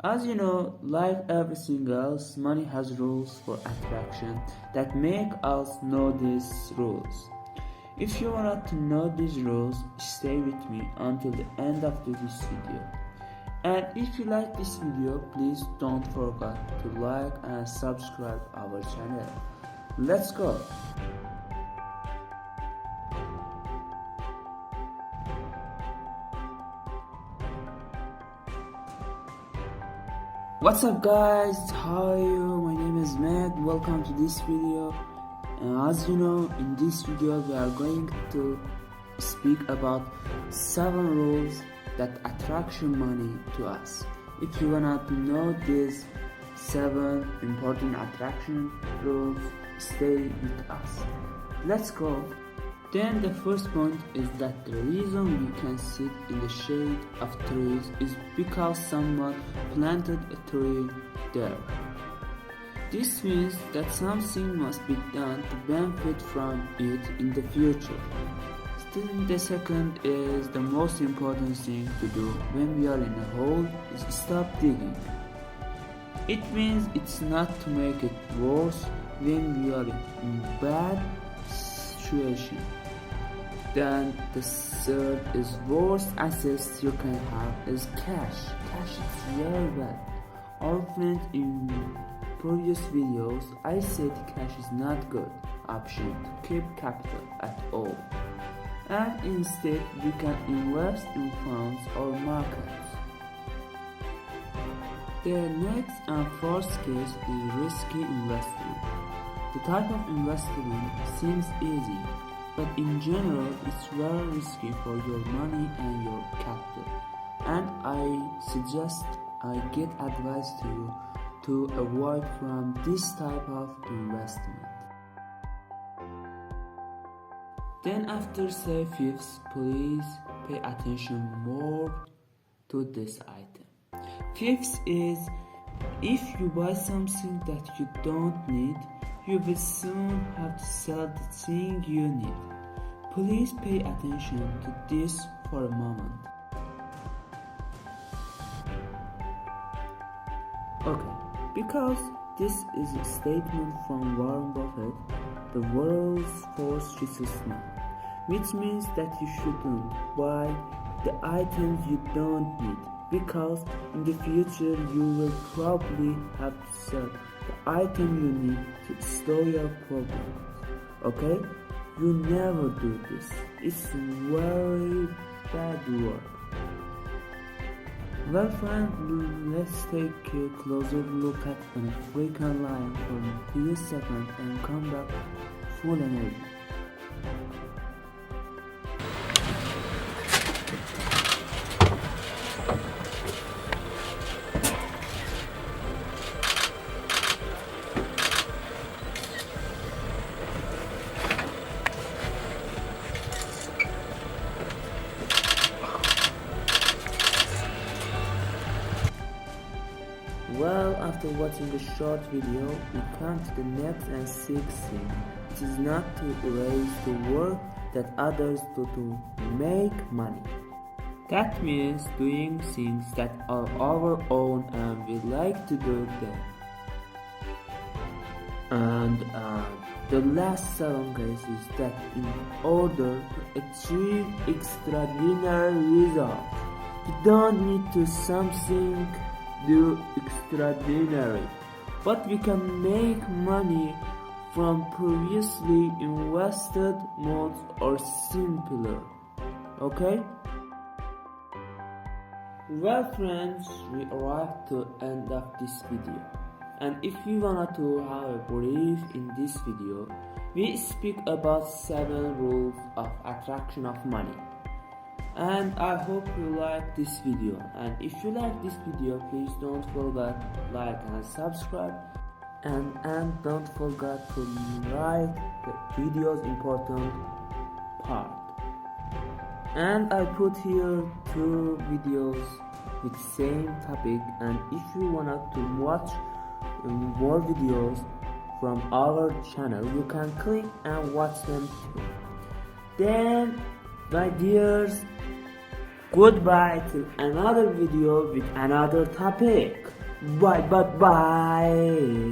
As you know, like everything else, money has rules for attraction that make us know these rules. If you want to know these rules, stay with me until the end of this video. And if you like this video, please don't forget to like and subscribe our channel. Let's go! What's up guys, how are you? My name is Matt. Welcome to this video. And as you know, in this video we are going to speak about 7 rules that attract money to us. If you wanna know these 7 important attraction rules, stay with us. Let's go. Then the first point is that the reason we can sit in the shade of trees is because someone planted a tree there. This means that something must be done to benefit from it in the future. Still, the second is the most important thing to do when we are in a hole is stop digging. It means it's not to make it worse when we are in a bad situation. Then the third is worst assets you can have is cash. Cash is very bad. Our friend in previous videos, I said cash is not good option to keep capital at all. And instead we can invest in funds or markets. The next and fourth case is risky investment. The type of investment seems easy, but in general it's very risky for your money and your capital. And I suggest I get advice to you to avoid from this type of investment. Then after say fifth, please pay attention more to this item. Fifth is if you buy something that you don't need, you will soon have to sell the thing you need. Please pay attention to this for a moment. Okay, because this is a statement from Warren Buffett, the world's first richest man, which means that you shouldn't buy the items you don't need, because in the future you will probably have to sell the item you need to store your problems. Okay? You never do this. It's very bad work. Well friend, let's take a closer look at an African lion for a few seconds and come back full energy. Well, after watching the short video, we come to the next and sixth thing. It is not to erase the work that others do to make money. That means doing things that are our own and we like to do them. And the last 7 case is that in order to achieve extraordinary results, you don't need to do extraordinary, but we can make money from previously invested modes or simpler. Okay? Well friends, we arrived to end of this video, and if you wanted to have a brief in this video, we speak about 7 rules of attraction of money. And I hope you like this video, and if you like this video, please don't forget like and subscribe, and don't forget to like the video's important part. And I put here 2 videos with same topic, and if you wanted to watch more videos from our channel, you can click and watch them too. Then my dears, Goodbye till another video with another topic. Bye bye bye.